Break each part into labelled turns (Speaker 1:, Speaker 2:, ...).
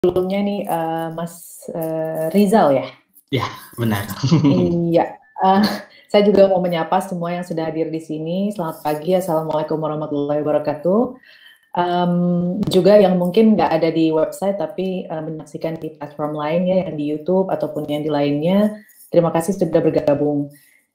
Speaker 1: sebelumnya nih Mas Rizal ya?
Speaker 2: Ya, benar.
Speaker 1: Iya, saya juga mau menyapa semua yang sudah hadir di sini. Selamat pagi, Assalamualaikum warahmatullahi wabarakatuh. Juga yang mungkin nggak ada di website tapi menyaksikan di platform lain ya, yang di YouTube ataupun yang di lainnya. Terima kasih sudah bergabung.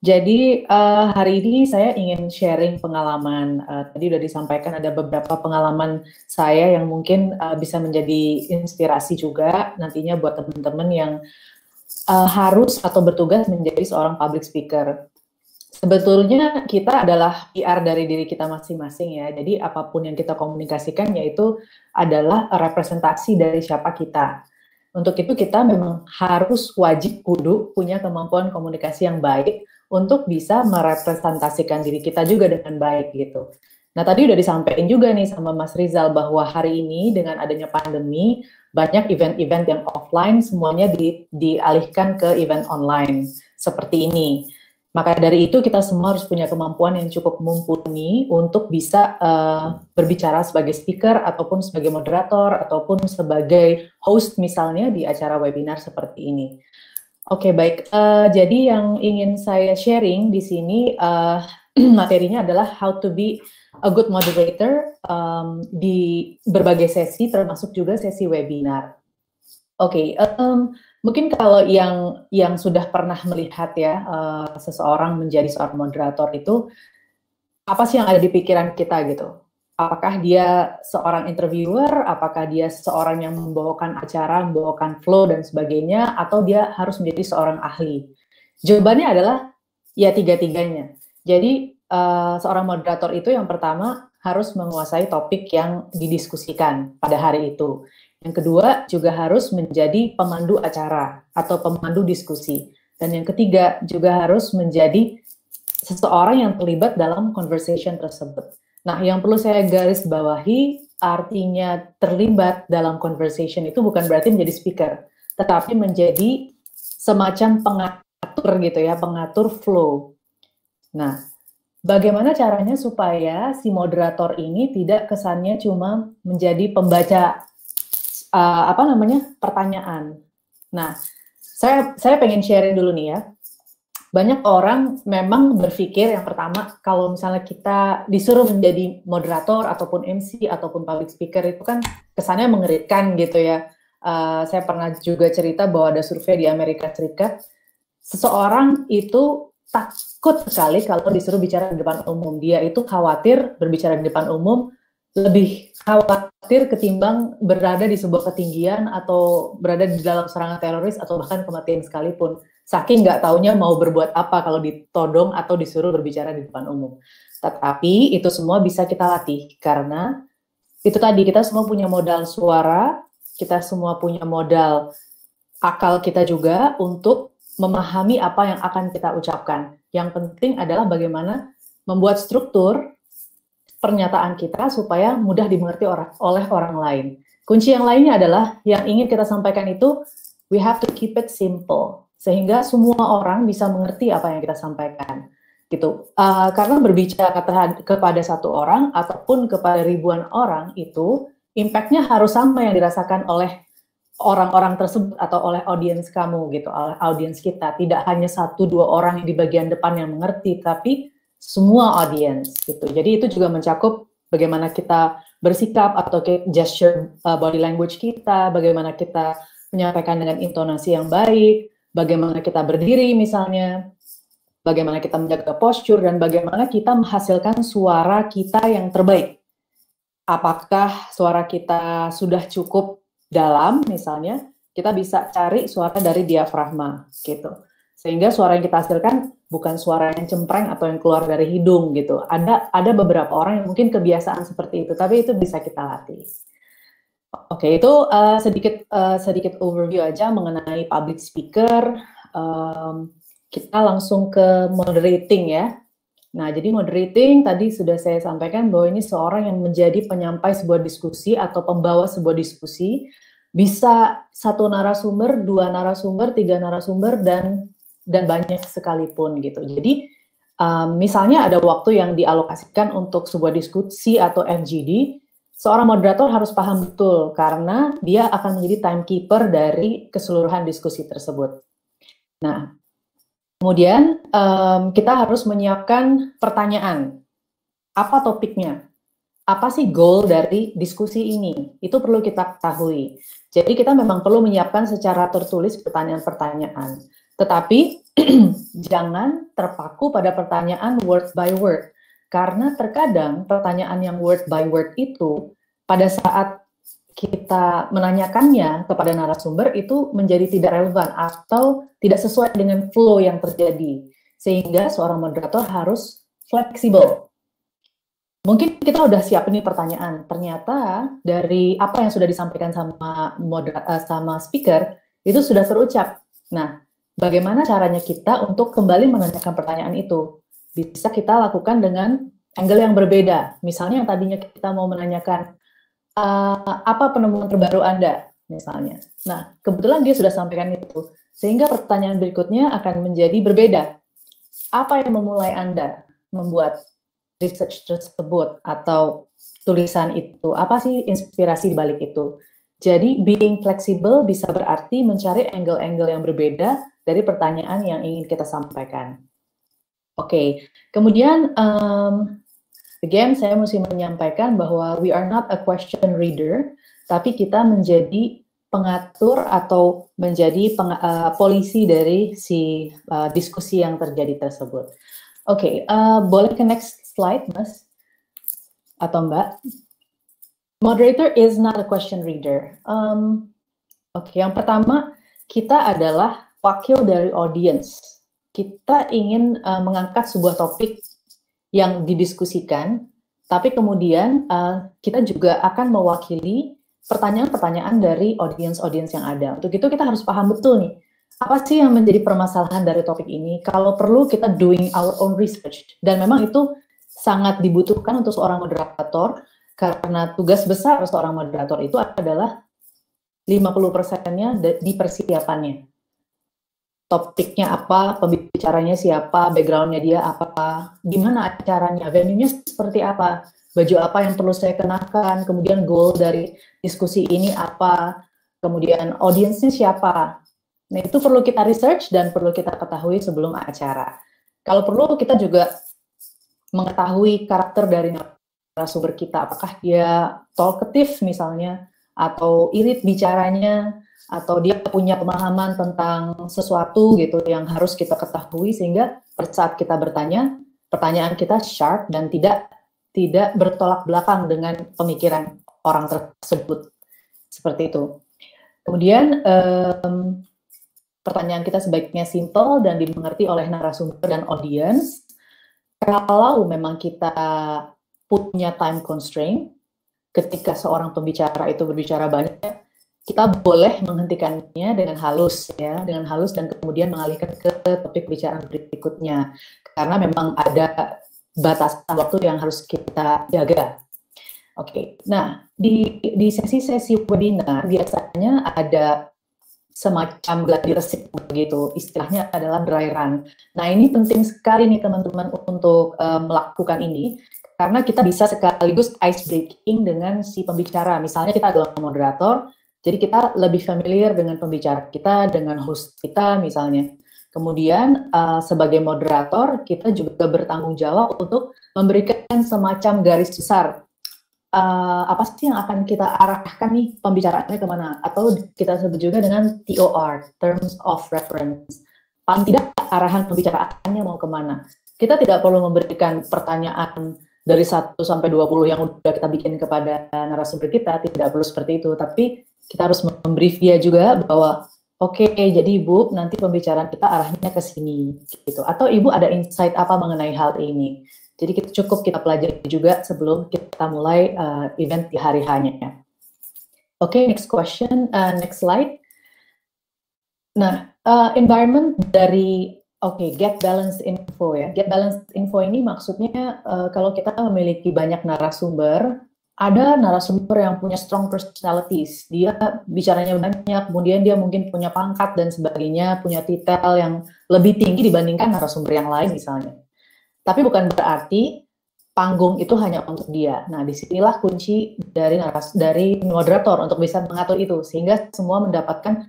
Speaker 1: Jadi hari ini saya ingin sharing pengalaman. Tadi sudah disampaikan ada beberapa pengalaman saya yang mungkin bisa menjadi inspirasi juga nantinya buat teman-teman yang harus atau bertugas menjadi seorang public speaker. Sebetulnya kita adalah PR dari diri kita masing-masing ya. Jadi apapun yang kita komunikasikan yaitu adalah representasi dari siapa kita. Untuk itu kita memang harus wajib kudu punya kemampuan komunikasi yang baik untuk bisa merepresentasikan diri kita juga dengan baik gitu. Nah tadi udah disampaikan juga nih sama Mas Rizal bahwa hari ini dengan adanya pandemi banyak event-event yang offline semuanya dialihkan ke event online seperti ini. Maka dari itu kita semua harus punya kemampuan yang cukup mumpuni untuk bisa berbicara sebagai speaker ataupun sebagai moderator ataupun sebagai host misalnya di acara webinar seperti ini. Oke, baik. Jadi yang ingin saya sharing di sini materinya adalah how to be a good moderator di berbagai sesi termasuk juga sesi webinar. Oke, mungkin kalau yang sudah pernah melihat ya seseorang menjadi seorang moderator itu apa sih yang ada di pikiran kita gitu? Apakah dia seorang interviewer, apakah dia seorang yang membawakan acara, membawakan flow dan sebagainya, atau dia harus menjadi seorang ahli? Jawabannya adalah ya tiga-tiganya. Jadi seorang moderator itu yang pertama harus menguasai topik yang didiskusikan pada hari itu. Yang kedua juga harus menjadi pemandu acara atau pemandu diskusi. Dan yang ketiga juga harus menjadi seseorang yang terlibat dalam conversation tersebut. Nah, yang perlu saya garis bawahi artinya terlibat dalam conversation itu bukan berarti menjadi speaker, tetapi menjadi semacam pengatur gitu ya, pengatur flow. Nah, bagaimana caranya supaya si moderator ini tidak kesannya cuma menjadi pembaca pertanyaan. Nah, saya pengen sharing dulu nih ya. Banyak orang memang berpikir yang pertama kalau misalnya kita disuruh menjadi moderator ataupun MC ataupun public speaker itu kan kesannya mengerikan gitu ya. Saya pernah juga cerita bahwa ada survei di Amerika Serikat, seseorang itu takut sekali kalau disuruh bicara di depan umum. Dia itu khawatir berbicara di depan umum, lebih khawatir ketimbang berada di sebuah ketinggian atau berada di dalam serangan teroris atau bahkan kematian sekalipun. Saking nggak taunya mau berbuat apa kalau ditodong atau disuruh berbicara di depan umum. Tetapi itu semua bisa kita latih karena itu tadi kita semua punya modal suara, kita semua punya modal akal kita juga untuk memahami apa yang akan kita ucapkan. Yang penting adalah bagaimana membuat struktur pernyataan kita supaya mudah dimengerti oleh orang lain. Kunci yang lainnya adalah yang ingin kita sampaikan itu we have to keep it simple sehingga semua orang bisa mengerti apa yang kita sampaikan gitu. Karena berbicara kepada satu orang ataupun kepada ribuan orang itu impact-nya harus sama yang dirasakan oleh orang-orang tersebut atau oleh audiens kamu gitu, oleh audiens kita. Tidak hanya satu dua orang yang di bagian depan yang mengerti, tapi semua audiens gitu. Jadi itu juga mencakup bagaimana kita bersikap atau gesture body language kita, bagaimana kita menyampaikan dengan intonasi yang baik, bagaimana kita berdiri misalnya, bagaimana kita menjaga postur, dan bagaimana kita menghasilkan suara kita yang terbaik. Apakah suara kita sudah cukup dalam misalnya, kita bisa cari suara dari diafragma gitu. Sehingga suara yang kita hasilkan bukan suara yang cempreng atau yang keluar dari hidung gitu. Ada beberapa orang yang mungkin kebiasaan seperti itu, tapi itu bisa kita latih. Oke, itu sedikit overview aja mengenai public speaker. Kita langsung ke moderating ya. Nah, jadi moderating tadi sudah saya sampaikan bahwa ini seorang yang menjadi penyampai sebuah diskusi atau pembawa sebuah diskusi, bisa satu narasumber, dua narasumber, tiga narasumber, dan banyak sekalipun gitu. Jadi misalnya ada waktu yang dialokasikan untuk sebuah diskusi atau FGD, seorang moderator harus paham betul karena dia akan menjadi timekeeper dari keseluruhan diskusi tersebut. Nah, kemudian kita harus menyiapkan pertanyaan. Apa topiknya? Apa sih goal dari diskusi ini? Itu perlu kita ketahui. Jadi kita memang perlu menyiapkan secara tertulis pertanyaan-pertanyaan. Tetapi jangan terpaku pada pertanyaan word by word. Karena terkadang pertanyaan yang word by word itu pada saat kita menanyakannya kepada narasumber itu menjadi tidak relevan atau tidak sesuai dengan flow yang terjadi. Sehingga seorang moderator harus fleksibel. Mungkin kita udah siap nih pertanyaan. Ternyata dari apa yang sudah disampaikan sama speaker itu sudah terucap. Nah, bagaimana caranya kita untuk kembali menanyakan pertanyaan itu? Bisa kita lakukan dengan angle yang berbeda. Misalnya yang tadinya kita mau menanyakan apa penemuan terbaru Anda, misalnya. Nah, kebetulan dia sudah sampaikan itu. Sehingga pertanyaan berikutnya akan menjadi berbeda. Apa yang memulai Anda membuat research tersebut atau tulisan itu? Apa sih inspirasi di balik itu? Jadi, being flexible bisa berarti mencari angle-angle yang berbeda dari pertanyaan yang ingin kita sampaikan. Oke, kemudian again saya mesti menyampaikan bahwa we are not a question reader, tapi kita menjadi pengatur atau menjadi polisi dari si diskusi yang terjadi tersebut. Oke, boleh ke next slide, Mas atau Mbak? Moderator is not a question reader. Oke, yang pertama kita adalah wakil dari audience. Kita ingin mengangkat sebuah topik yang didiskusikan, tapi kemudian kita juga akan mewakili pertanyaan-pertanyaan dari audience yang ada. Untuk itu kita harus paham betul nih, apa sih yang menjadi permasalahan dari topik ini? Kalau perlu kita doing our own research. Dan memang itu sangat dibutuhkan untuk seorang moderator, karena tugas besar seorang moderator itu adalah 50%-nya di persiapannya. Topiknya apa, pembicaranya siapa, background-nya dia apa, gimana acaranya, venue-nya seperti apa, baju apa yang perlu saya kenakan, kemudian goal dari diskusi ini apa, kemudian audiensnya siapa. Nah, itu perlu kita research dan perlu kita ketahui sebelum acara. Kalau perlu kita juga mengetahui karakter dari narasumber kita, apakah dia talkative misalnya, atau irit bicaranya, atau dia punya pemahaman tentang sesuatu gitu yang harus kita ketahui, sehingga pada saat kita bertanya, pertanyaan kita sharp dan tidak bertolak belakang dengan pemikiran orang tersebut. Seperti itu. Kemudian pertanyaan kita sebaiknya simple dan dimengerti oleh narasumber dan audience. Kalau memang kita punya time constraint, ketika seorang pembicara itu berbicara banyak, kita boleh menghentikannya dengan halus dan kemudian mengalihkan ke topik bicaraan berikutnya, karena memang ada batasan waktu yang harus kita jaga. Oke, nah di sesi-sesi webinar biasanya ada semacam gladi resik begitu, istilahnya adalah dry run. Nah, ini penting sekali nih teman-teman untuk melakukan ini, karena kita bisa sekaligus ice breaking dengan si pembicara. Misalnya kita adalah moderator, jadi kita lebih familiar dengan pembicara kita, dengan host kita misalnya. Kemudian sebagai moderator, kita juga bertanggung jawab untuk memberikan semacam garis besar. Apa sih yang akan kita arahkan nih pembicaraannya kemana? Atau kita sebut juga dengan TOR, Terms of Reference. Paling tidak arahan pembicaraannya mau kemana. Kita tidak perlu memberikan pertanyaan dari 1 sampai 20 yang udah kita bikin kepada narasumber kita, tidak perlu seperti itu. Tapi kita harus membrief dia juga bahwa oke, jadi Ibu nanti pembicaraan kita arahnya ke sini gitu. Atau Ibu ada insight apa mengenai hal ini. Jadi cukup kita pelajari juga sebelum kita mulai event di hari H-nya. Oke, next question, next slide. Nah, environment dari get balanced info ya. Get balanced info ini maksudnya kalau kita memiliki banyak narasumber, ada narasumber yang punya strong personalities, dia bicaranya banyak, kemudian dia mungkin punya pangkat dan sebagainya, punya titel yang lebih tinggi dibandingkan narasumber yang lain misalnya. Tapi bukan berarti panggung itu hanya untuk dia. Nah, disinilah kunci dari moderator untuk bisa mengatur itu, sehingga semua mendapatkan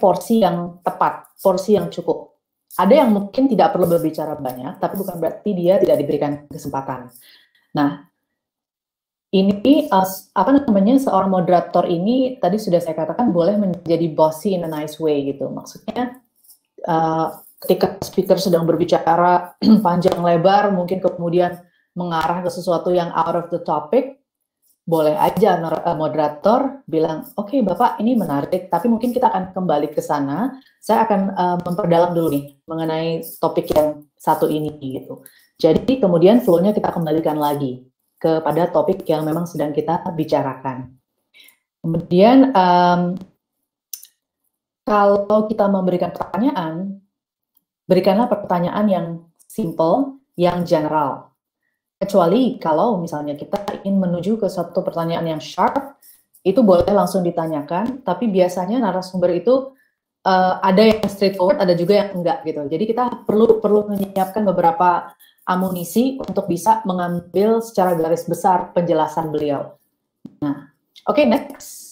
Speaker 1: porsi yang tepat, porsi yang cukup. Ada yang mungkin tidak perlu berbicara banyak, tapi bukan berarti dia tidak diberikan kesempatan. Nah, ini seorang moderator ini tadi sudah saya katakan boleh menjadi bossy in a nice way gitu. Maksudnya ketika speaker sedang berbicara panjang lebar, mungkin kemudian mengarah ke sesuatu yang out of the topic, boleh aja moderator bilang, oke, Bapak ini menarik, tapi mungkin kita akan kembali ke sana. Saya akan memperdalam dulu nih mengenai topik yang satu ini gitu. Jadi kemudian flow-nya kita kembalikan lagi kepada topik yang memang sedang kita bicarakan. Kemudian kalau kita memberikan pertanyaan, berikanlah pertanyaan yang simple, yang general. Kecuali kalau misalnya kita ingin menuju ke suatu pertanyaan yang sharp, itu boleh langsung ditanyakan, tapi biasanya narasumber itu ada yang straightforward, ada juga yang enggak gitu. Jadi kita perlu menyiapkan beberapa amunisi untuk bisa mengambil secara garis besar penjelasan beliau. Nah, oke, next.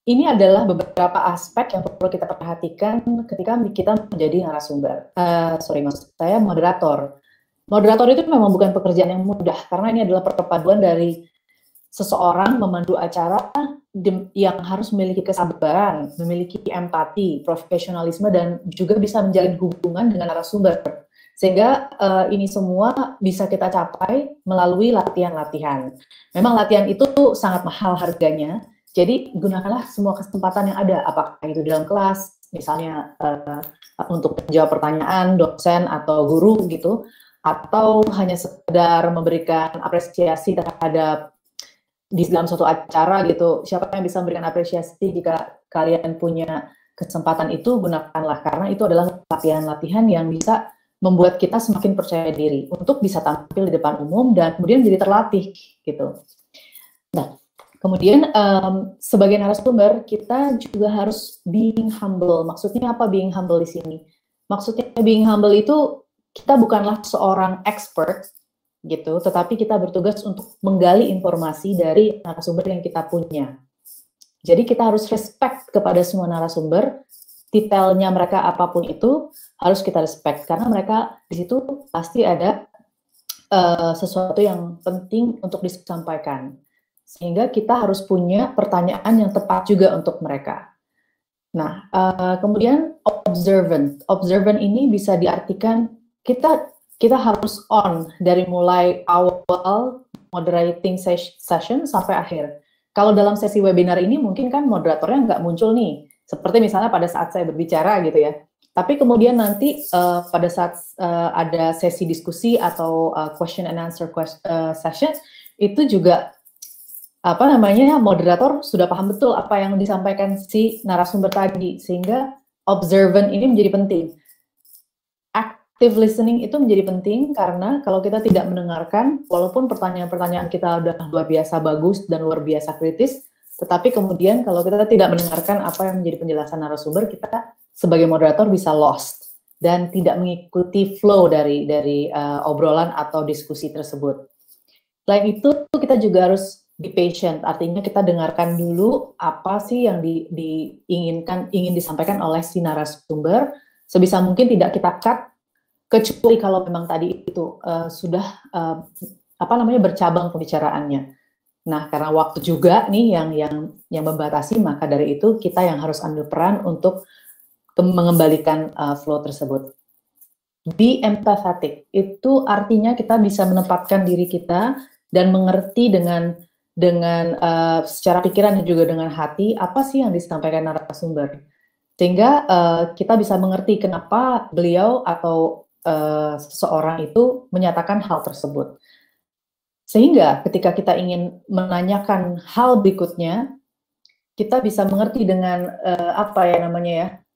Speaker 1: Ini adalah beberapa aspek yang perlu kita perhatikan ketika kita menjadi narasumber. Maksud saya moderator. Moderator itu memang bukan pekerjaan yang mudah, karena ini adalah perpaduan dari seseorang memandu acara yang harus memiliki kesabaran, memiliki empati, profesionalisme, dan juga bisa menjalin hubungan dengan narasumber. Sehingga ini semua bisa kita capai melalui latihan-latihan. Memang latihan itu sangat mahal harganya, jadi gunakanlah semua kesempatan yang ada, apakah itu dalam kelas, misalnya untuk menjawab pertanyaan dosen atau guru gitu, atau hanya sekedar memberikan apresiasi terhadap di dalam suatu acara gitu. Siapa yang bisa memberikan apresiasi jika kalian punya kesempatan itu, gunakanlah, karena itu adalah latihan-latihan yang bisa membuat kita semakin percaya diri untuk bisa tampil di depan umum dan kemudian jadi terlatih gitu. Nah, kemudian sebagai narasumber kita juga harus being humble. Maksudnya apa being humble di sini? Maksudnya being humble itu kita bukanlah seorang expert gitu, tetapi kita bertugas untuk menggali informasi dari narasumber yang kita punya. Jadi kita harus respect kepada semua narasumber, detailnya mereka apapun itu harus kita respect karena mereka di situ pasti ada sesuatu yang penting untuk disampaikan. Sehingga kita harus punya pertanyaan yang tepat juga untuk mereka. Nah, kemudian observant. Observant ini bisa diartikan kita harus on dari mulai awal moderating session sampai akhir. Kalau dalam sesi webinar ini mungkin kan moderatornya nggak muncul nih, seperti misalnya pada saat saya berbicara gitu ya. Tapi kemudian nanti pada saat ada sesi diskusi atau question and answer session, itu juga moderator sudah paham betul apa yang disampaikan si narasumber tadi, sehingga observant ini menjadi penting. Active listening itu menjadi penting karena kalau kita tidak mendengarkan, walaupun pertanyaan-pertanyaan kita udah luar biasa bagus dan luar biasa kritis, tetapi kemudian kalau kita tidak mendengarkan apa yang menjadi penjelasan narasumber, kita sebagai moderator bisa lost dan tidak mengikuti flow dari obrolan atau diskusi tersebut. Selain itu, kita juga harus be patient, artinya kita dengarkan dulu apa sih yang ingin disampaikan oleh si narasumber, sebisa mungkin tidak kita cut, kecuali kalau memang tadi itu sudah bercabang pembicaraannya. Nah, karena waktu juga nih yang membatasi, maka dari itu kita yang harus ambil peran untuk mengembalikan flow tersebut. Be empathetic, itu artinya kita bisa menempatkan diri kita dan mengerti dengan secara pikiran dan juga dengan hati apa sih yang disampaikan narasumber, sehingga kita bisa mengerti kenapa beliau atau seseorang itu menyatakan hal tersebut, sehingga ketika kita ingin menanyakan hal berikutnya kita bisa mengerti dengan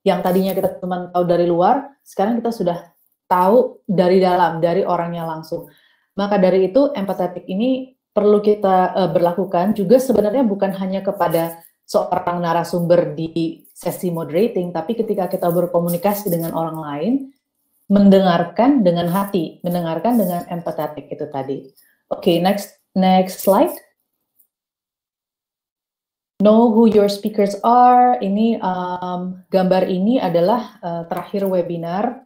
Speaker 1: yang tadinya kita cuma tahu dari luar, sekarang kita sudah tahu dari dalam, dari orangnya langsung. Maka dari itu empathetic ini perlu kita berlakukan juga sebenarnya bukan hanya kepada seorang narasumber di sesi moderating, tapi ketika kita berkomunikasi dengan orang lain, mendengarkan dengan hati, mendengarkan dengan empathetic itu tadi. Oke, next slide. Know who your speakers are. Ini gambar ini adalah terakhir webinar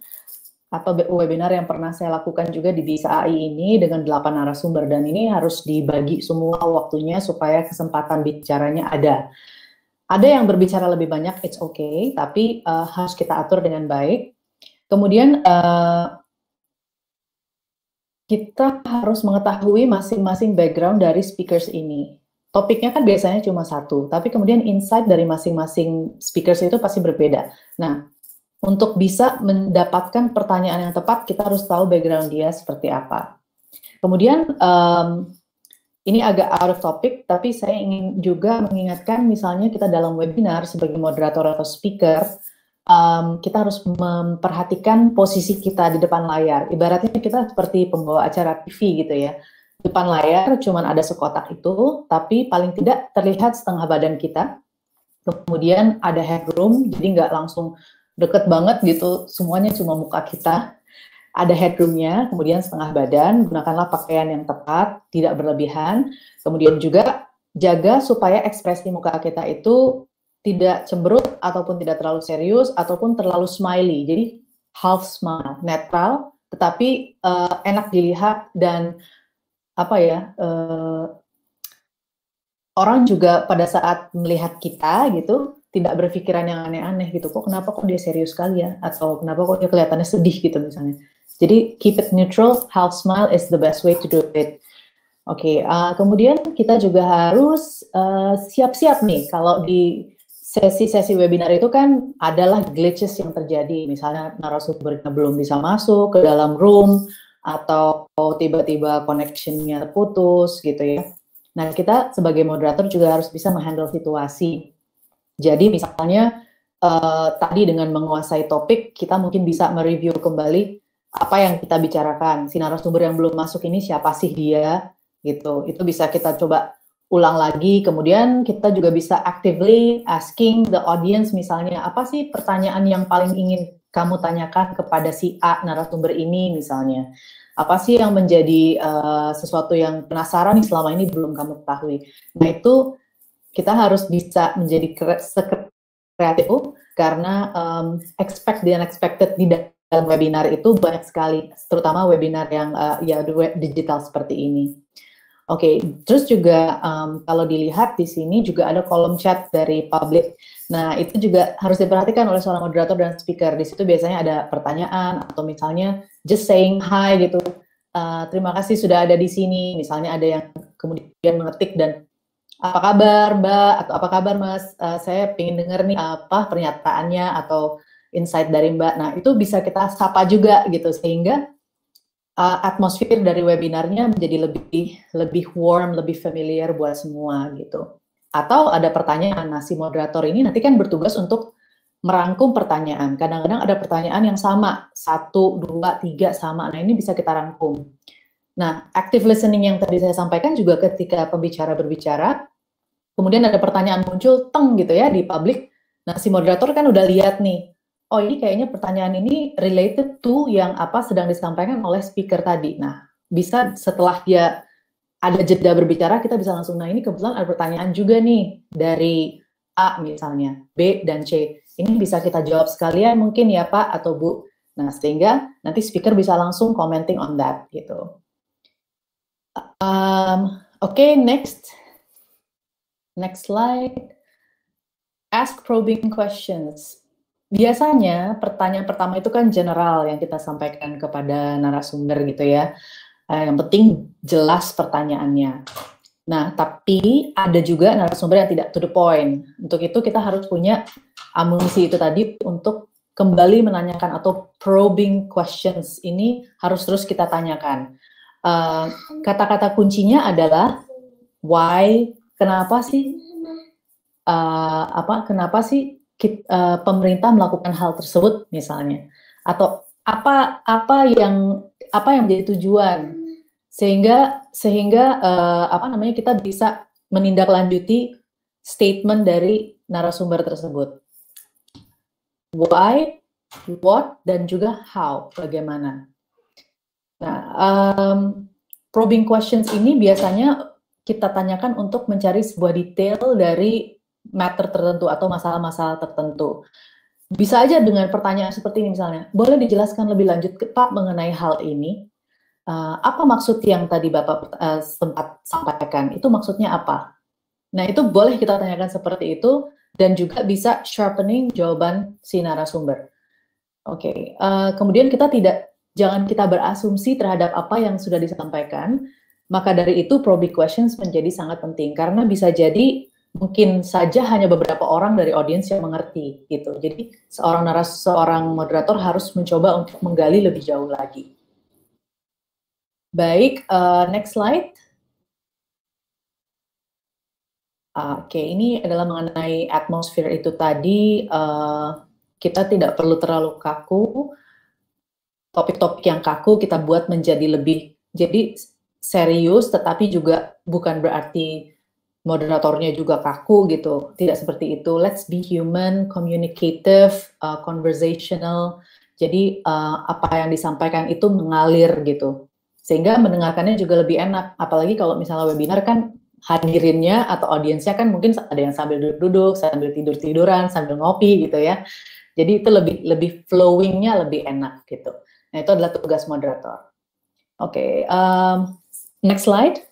Speaker 1: atau webinar yang pernah saya lakukan juga di Bisa AI ini dengan 8 narasumber, dan ini harus dibagi semua waktunya supaya kesempatan bicaranya ada. Ada yang berbicara lebih banyak, it's okay, tapi harus kita atur dengan baik. Kemudian kita harus mengetahui masing-masing background dari speakers ini. Topiknya kan biasanya cuma satu, tapi kemudian insight dari masing-masing speakers itu pasti berbeda. Nah, untuk bisa mendapatkan pertanyaan yang tepat, kita harus tahu background dia seperti apa. Kemudian, ini agak out of topic, tapi saya ingin juga mengingatkan, misalnya kita dalam webinar sebagai moderator atau speaker, kita harus memperhatikan posisi kita di depan layar. Ibaratnya kita seperti pembawa acara TV gitu ya. Depan layar cuman ada sekotak itu, tapi paling tidak terlihat setengah badan kita. Kemudian ada headroom, jadi nggak langsung deket banget gitu, semuanya cuma muka kita. Ada headroomnya, kemudian setengah badan, gunakanlah pakaian yang tepat, tidak berlebihan. Kemudian juga jaga supaya ekspresi muka kita itu tidak cemberut, ataupun tidak terlalu serius, ataupun terlalu smiley. Jadi half smile, netral, tetapi enak dilihat, dan apa ya, orang juga pada saat melihat kita gitu, tidak berpikiran yang aneh-aneh gitu, kenapa kok dia serius sekali ya, atau kenapa kok dia kelihatannya sedih gitu misalnya. Jadi keep it neutral, half smile is the best way to do it. Oke, kemudian kita juga harus siap-siap nih, kalau di sesi-sesi webinar itu kan adalah glitches yang terjadi, misalnya narasumbernya belum bisa masuk ke dalam room, atau tiba-tiba connection-nya terputus gitu ya. Nah, kita sebagai moderator juga harus bisa menghandle situasi. Jadi misalnya tadi dengan menguasai topik, kita mungkin bisa mereview kembali apa yang kita bicarakan. Si narasumber yang belum masuk ini siapa sih dia? Gitu. Itu bisa kita coba ulang lagi. Kemudian kita juga bisa actively asking the audience, misalnya apa sih pertanyaan yang paling ingin kamu tanyakan kepada si A narasumber ini misalnya. Apa sih yang menjadi sesuatu yang penasaran nih selama ini belum kamu ketahui. Nah, itu kita harus bisa menjadi kreatif, karena expect the unexpected di dalam webinar itu banyak sekali, terutama webinar yang ya digital seperti ini. Oke, terus juga kalau dilihat di sini juga ada kolom chat dari public. Nah, itu juga harus diperhatikan oleh seorang moderator dan speaker. Di situ biasanya ada pertanyaan, atau misalnya just saying hi gitu. Terima kasih sudah ada di sini. Misalnya ada yang kemudian mengetik dan apa kabar Mbak, atau apa kabar Mas, saya ingin dengar nih apa pernyataannya atau insight dari Mbak. Nah, itu bisa kita sapa juga gitu, sehingga atmosfer dari webinarnya menjadi lebih warm, lebih familiar buat semua gitu. Atau ada pertanyaan, nah si moderator ini nanti kan bertugas untuk merangkum pertanyaan. Kadang-kadang ada pertanyaan yang sama, 1, 2, 3 sama. Nah, ini bisa kita rangkum. Nah, active listening yang tadi saya sampaikan juga ketika pembicara berbicara, kemudian ada pertanyaan muncul, teng gitu ya di publik. Nah, si moderator kan udah lihat nih, oh ini kayaknya pertanyaan ini related to yang apa sedang disampaikan oleh speaker tadi. Nah, bisa setelah dia ada jeda berbicara, kita bisa langsung, nah ini kebetulan ada pertanyaan juga nih dari A misalnya, B dan C. Ini bisa kita jawab sekalian mungkin ya Pak atau Bu. Nah, sehingga nanti speaker bisa langsung commenting on that gitu. Oke, next slide. Ask probing questions. Biasanya pertanyaan pertama itu kan general yang kita sampaikan kepada narasumber gitu ya. Yang penting jelas pertanyaannya. Nah, tapi ada juga narasumber yang tidak to the point. Untuk itu kita harus punya amunisi itu tadi untuk kembali menanyakan, atau probing questions ini harus terus kita tanyakan. Kata-kata kuncinya adalah why, kenapa sih pemerintah melakukan hal tersebut misalnya, atau apa yang menjadi tujuan, sehingga kita bisa menindaklanjuti statement dari narasumber tersebut. Why, what, dan juga how, bagaimana. Nah, probing questions ini biasanya kita tanyakan untuk mencari sebuah detail dari matter tertentu atau masalah-masalah tertentu. Bisa aja dengan pertanyaan seperti ini misalnya, boleh dijelaskan lebih lanjut Pak mengenai hal ini? Apa maksud yang tadi Bapak sempat sampaikan? Itu maksudnya apa? Nah, itu boleh kita tanyakan seperti itu, dan juga bisa sharpening jawaban si narasumber. Oke, kemudian jangan kita berasumsi terhadap apa yang sudah disampaikan. Maka dari itu probing questions menjadi sangat penting, karena bisa jadi mungkin saja hanya beberapa orang dari audiens yang mengerti gitu. Jadi seorang moderator harus mencoba untuk menggali lebih jauh lagi. Baik, next slide. Oke, ini adalah mengenai atmosfer itu tadi. Kita tidak perlu terlalu kaku. Topik-topik yang kaku kita buat menjadi lebih serius, tetapi juga bukan berarti moderatornya juga kaku gitu. Tidak seperti itu. Let's be human, communicative, conversational. Jadi apa yang disampaikan itu mengalir gitu. Sehingga mendengarkannya juga lebih enak. Apalagi kalau misalnya webinar kan hadirinnya atau audiensnya kan mungkin ada yang sambil duduk-duduk, sambil tidur-tiduran, sambil ngopi gitu ya. Jadi itu lebih flowing-nya lebih enak gitu. Nah, itu adalah tugas moderator. Oke, next slide.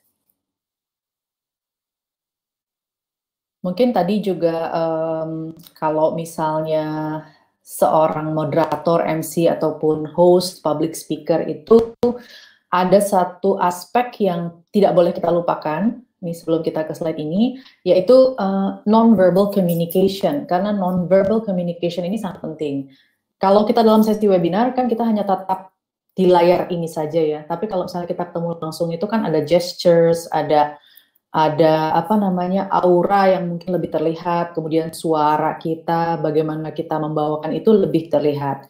Speaker 1: Mungkin tadi juga kalau misalnya seorang moderator, MC, ataupun host, public speaker itu ada satu aspek yang tidak boleh kita lupakan, ini sebelum kita ke slide ini, yaitu non-verbal communication, karena non-verbal communication ini sangat penting. Kalau kita dalam sesi webinar, kan kita hanya tatap di layar ini saja ya, tapi kalau misalnya kita ketemu langsung itu kan ada gestures, ada apa namanya, aura yang mungkin lebih terlihat, kemudian suara kita, bagaimana kita membawakan itu lebih terlihat.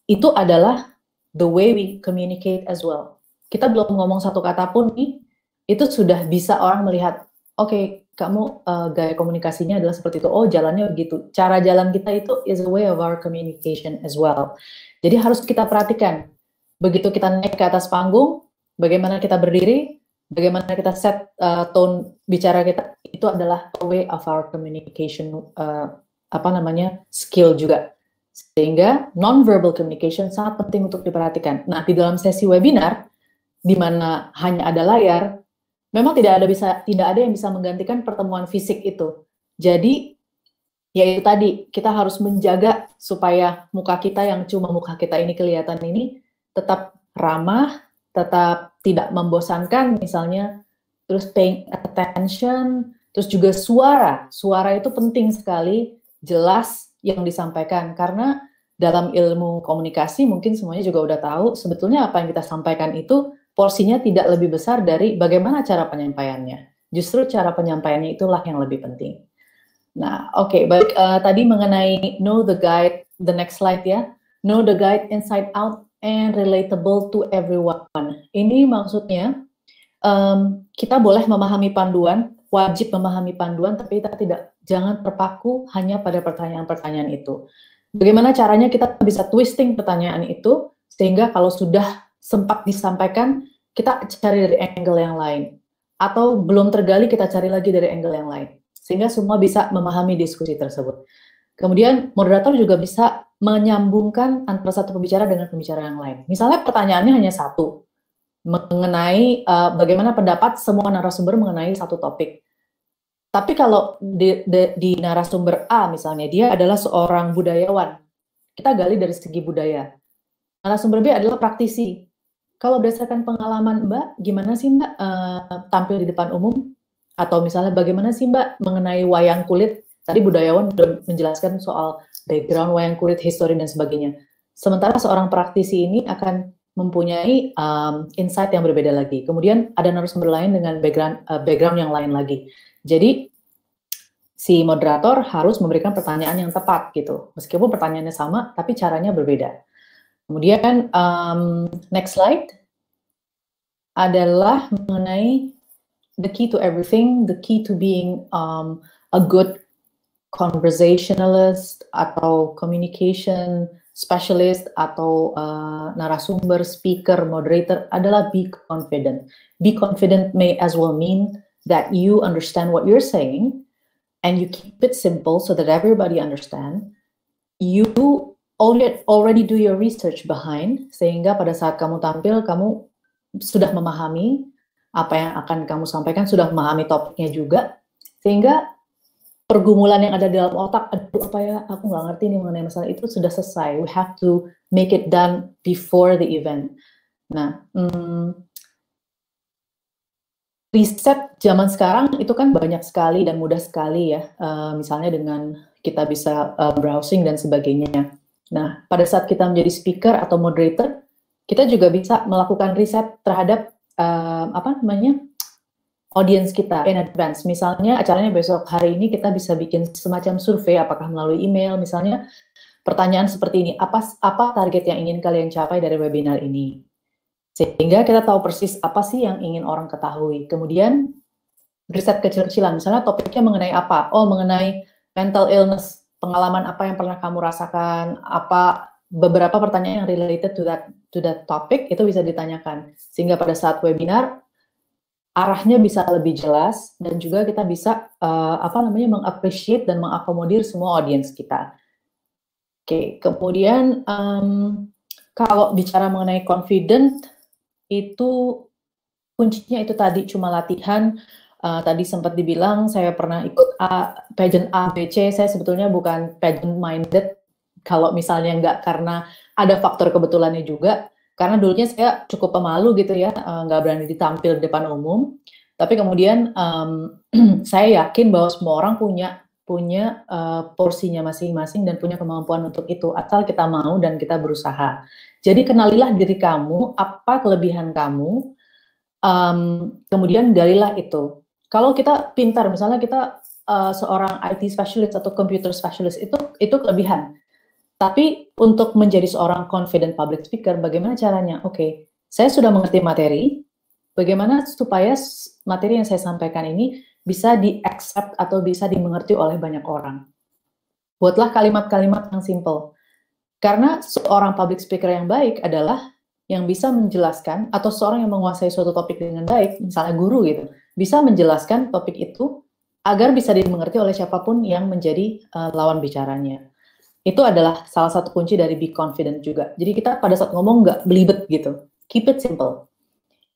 Speaker 1: Itu adalah the way we communicate as well. Kita belum ngomong satu kata pun nih, itu sudah bisa orang melihat, oke, kamu gaya komunikasinya adalah seperti itu, oh jalannya begitu. Cara jalan kita itu is a way of our communication as well. Jadi harus kita perhatikan, begitu kita naik ke atas panggung, bagaimana kita berdiri, bagaimana kita set tone bicara kita, itu adalah a way of our communication, skill juga. Sehingga non-verbal communication sangat penting untuk diperhatikan. Nah, di dalam sesi webinar, di mana hanya ada layar, memang tidak ada yang bisa menggantikan pertemuan fisik itu. Jadi, ya itu tadi, kita harus menjaga supaya muka kita yang cuma muka kita ini kelihatan ini tetap ramah, tetap tidak membosankan misalnya, terus paying attention, terus juga suara itu penting sekali, jelas yang disampaikan, karena dalam ilmu komunikasi mungkin semuanya juga udah tahu, sebetulnya apa yang kita sampaikan itu porsinya tidak lebih besar dari bagaimana cara penyampaiannya. Justru cara penyampaiannya itulah yang lebih penting. Nah, oke, baik, tadi mengenai know the guide, the next slide ya, know the guide inside out and relatable to everyone. Ini maksudnya kita boleh memahami panduan, wajib memahami panduan, tapi kita jangan terpaku hanya pada pertanyaan-pertanyaan itu. Bagaimana caranya kita bisa twisting pertanyaan itu, sehingga kalau sudah sempat disampaikan, kita cari dari angle yang lain. Atau belum tergali, kita cari lagi dari angle yang lain. Sehingga semua bisa memahami diskusi tersebut. Kemudian moderator juga bisa menyambungkan antara satu pembicara dengan pembicara yang lain. Misalnya pertanyaannya hanya satu, mengenai bagaimana pendapat semua narasumber mengenai satu topik. Tapi kalau di narasumber A misalnya, dia adalah seorang budayawan, kita gali dari segi budaya. Narasumber B adalah praktisi. Kalau berdasarkan pengalaman Mbak, gimana sih Mbak tampil di depan umum? Atau misalnya bagaimana sih Mbak mengenai wayang kulit? Tadi budayawan sudah menjelaskan soal background wayang kulit, history, dan sebagainya. Sementara seorang praktisi ini akan mempunyai insight yang berbeda lagi. Kemudian ada narasumber lain dengan background yang lain lagi. Jadi si moderator harus memberikan pertanyaan yang tepat gitu. Meskipun pertanyaannya sama, tapi caranya berbeda. Kemudian next slide adalah mengenai the key to everything, the key to being a good conversationalist atau communication specialist atau narasumber, speaker, moderator adalah be confident. Be confident may as well mean that you understand what you're saying and you keep it simple so that everybody understand. You already do your research behind, sehingga pada saat kamu tampil, kamu sudah memahami apa yang akan kamu sampaikan, sudah memahami topiknya juga, sehingga pergumulan yang ada di dalam otak, aduh apa ya, aku nggak ngerti nih mengenai masalah itu, sudah selesai. We have to make it done before the event. Nah, riset zaman sekarang itu kan banyak sekali dan mudah sekali ya, misalnya dengan kita bisa browsing dan sebagainya. Nah, pada saat kita menjadi speaker atau moderator, kita juga bisa melakukan riset terhadap audience kita in advance. Misalnya acaranya besok hari ini kita bisa bikin semacam survei, apakah melalui email, misalnya pertanyaan seperti ini, apa target yang ingin kalian capai dari webinar ini? Sehingga kita tahu persis apa sih yang ingin orang ketahui. Kemudian riset kecil-kecilan, misalnya topiknya mengenai apa? Oh, mengenai mental illness, pengalaman apa yang pernah kamu rasakan, apa beberapa pertanyaan yang related to that topic itu bisa ditanyakan. Sehingga pada saat webinar arahnya bisa lebih jelas dan juga kita bisa mengappreciate dan mengakomodir semua audiens kita. Oke, kemudian kalau bicara mengenai confident, itu kuncinya itu tadi cuma latihan. Tadi sempat dibilang saya pernah ikut pageant A, B, C, saya sebetulnya bukan pageant minded kalau misalnya nggak karena ada faktor kebetulannya juga, karena dulunya saya cukup pemalu gitu ya, nggak berani ditampil di depan umum, tapi kemudian saya yakin bahwa semua orang punya porsinya masing-masing dan punya kemampuan untuk itu, asal kita mau dan kita berusaha. Jadi kenalilah diri kamu, apa kelebihan kamu, kemudian galilah itu. Kalau kita pintar, misalnya kita seorang IT specialist atau computer specialist, itu kelebihan. Tapi untuk menjadi seorang confident public speaker, bagaimana caranya? Oke, saya sudah mengerti materi, bagaimana supaya materi yang saya sampaikan ini bisa di-accept atau bisa dimengerti oleh banyak orang. Buatlah kalimat-kalimat yang simple. Karena seorang public speaker yang baik adalah yang bisa menjelaskan, atau seorang yang menguasai suatu topik dengan baik, misalnya guru gitu, bisa menjelaskan topik itu agar bisa dimengerti oleh siapapun yang menjadi lawan bicaranya. Itu adalah salah satu kunci dari be confident juga. Jadi kita pada saat ngomong nggak belibet gitu. Keep it simple.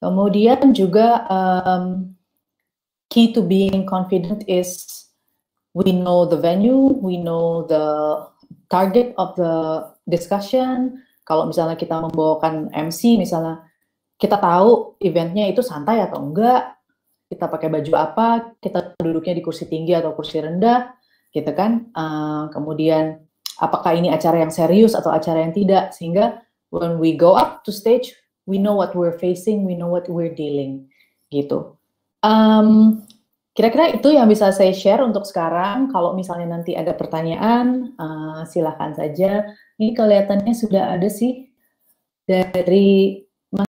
Speaker 1: Kemudian juga key to being confident is we know the venue, we know the target of the discussion. Kalau misalnya kita membawakan MC, misalnya kita tahu eventnya itu santai atau enggak, kita pakai baju apa, kita duduknya di kursi tinggi atau kursi rendah, gitu kan. Kemudian apakah ini acara yang serius atau acara yang tidak, sehingga when we go up to stage, we know what we're facing, we know what we're dealing, gitu. Kira-kira itu yang bisa saya share untuk sekarang. Kalau misalnya nanti ada pertanyaan, silahkan saja. Ini kelihatannya sudah ada sih dari